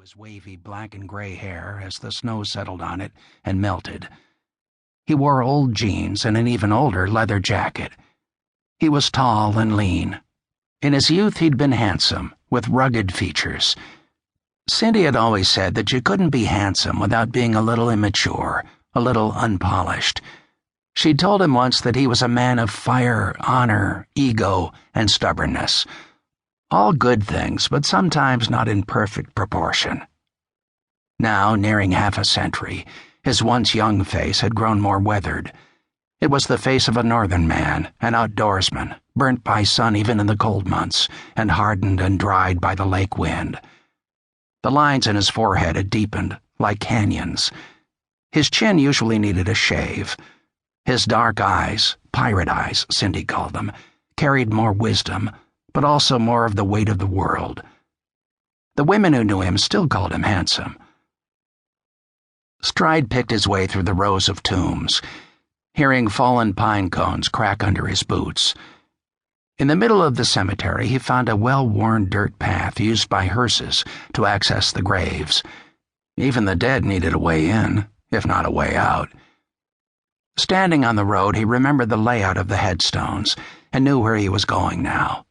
his wavy black and gray hair as the snow settled on it and melted. He wore old jeans and an even older leather jacket. He was tall and lean. In his youth he'd been handsome, with rugged features. Cindy had always said that you couldn't be handsome without being a little immature, a little unpolished. She'd told him once that he was a man of fire, honor, ego, and stubbornness. All good things, but sometimes not in perfect proportion. Now, nearing half a century, his once young face had grown more weathered. It was the face of a northern man, an outdoorsman, burnt by sun even in the cold months, and hardened and dried by the lake wind. The lines in his forehead had deepened, like canyons. His chin usually needed a shave. His dark eyes, pirate eyes, Cindy called them, carried more wisdom, but also more of the weight of the world. The women who knew him still called him handsome. Stride picked his way through the rows of tombs, hearing fallen pine cones crack under his boots. In the middle of the cemetery, he found a well-worn dirt path used by hearses to access the graves. Even the dead needed a way in, if not a way out. Standing on the road, he remembered the layout of the headstones and knew where he was going now.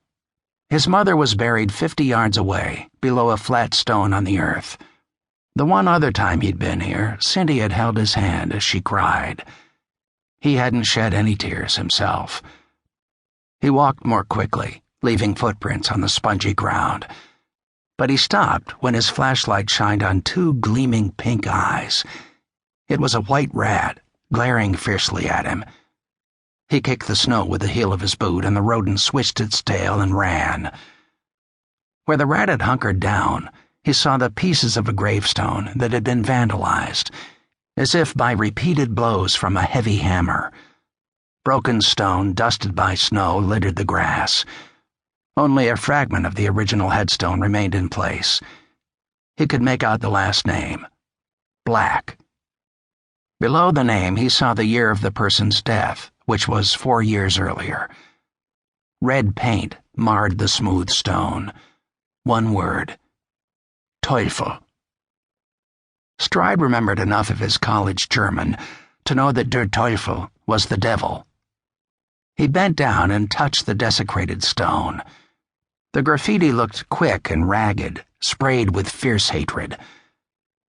His mother was buried 50 yards away, below a flat stone on the earth. The one other time he'd been here, Cindy had held his hand as she cried. He hadn't shed any tears himself. He walked more quickly, leaving footprints on the spongy ground. But he stopped when his flashlight shined on two gleaming pink eyes. It was a white rat, glaring fiercely at him. He kicked the snow with the heel of his boot, and the rodent switched its tail and ran. Where the rat had hunkered down, he saw the pieces of a gravestone that had been vandalized, as if by repeated blows from a heavy hammer. Broken stone, dusted by snow, littered the grass. Only a fragment of the original headstone remained in place. He could make out the last name, Black. Below the name, he saw the year of the person's death, which was 4 years earlier. Red paint marred the smooth stone. One word: Teufel. Stride remembered enough of his college German to know that der Teufel was the devil. He bent down and touched the desecrated stone. The graffiti looked quick and ragged, sprayed with fierce hatred.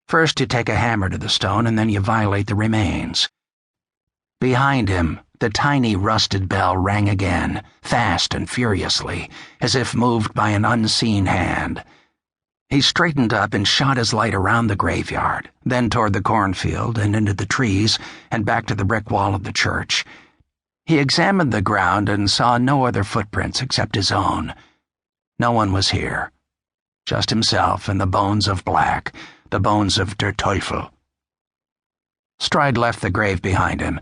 First you take a hammer to the stone, and then you violate the remains. Behind him, the tiny rusted bell rang again, fast and furiously, as if moved by an unseen hand. He straightened up and shot his light around the graveyard, then toward the cornfield and into the trees and back to the brick wall of the church. He examined the ground and saw no other footprints except his own. No one was here. Just himself and the bones of Black, the bones of der Teufel. Stride left the grave behind him.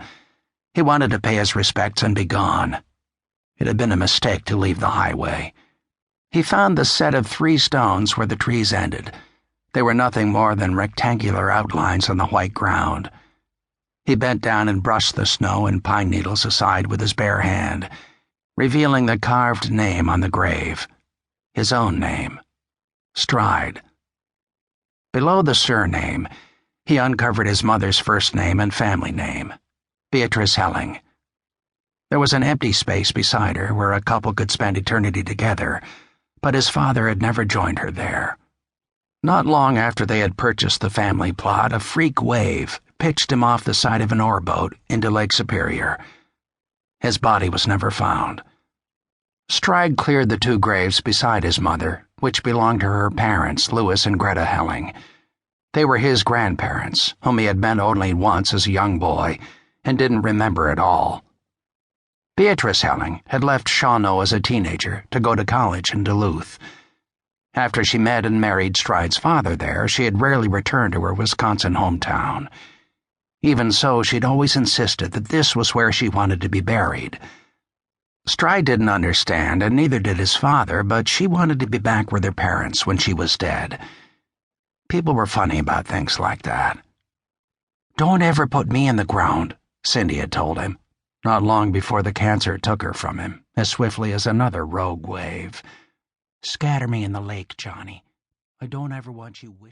He wanted to pay his respects and be gone. It had been a mistake to leave the highway. He found the set of 3 stones where the trees ended. They were nothing more than rectangular outlines on the white ground. He bent down and brushed the snow and pine needles aside with his bare hand, revealing the carved name on the grave. His own name. Stride. Below the surname, he uncovered his mother's first name and family name, Beatrice Helling. There was an empty space beside her where a couple could spend eternity together, but his father had never joined her there. Not long after they had purchased the family plot, a freak wave pitched him off the side of an oarboat into Lake Superior. His body was never found. Stride cleared the 2 graves beside his mother, which belonged to her parents, Louis and Greta Helling. They were his grandparents, whom he had met only once as a young boy, and didn't remember at all. Beatrice Helling had left Shawano as a teenager to go to college in Duluth. After she met and married Stride's father there, she had rarely returned to her Wisconsin hometown. Even so, she'd always insisted that this was where she wanted to be buried. Stride didn't understand, and neither did his father, but she wanted to be back with her parents when she was dead. People were funny about things like that. "Don't ever put me in the ground," Cindy had told him, not long before the cancer took her from him, as swiftly as another rogue wave. "Scatter me in the lake, Johnny. I don't ever want you wishing."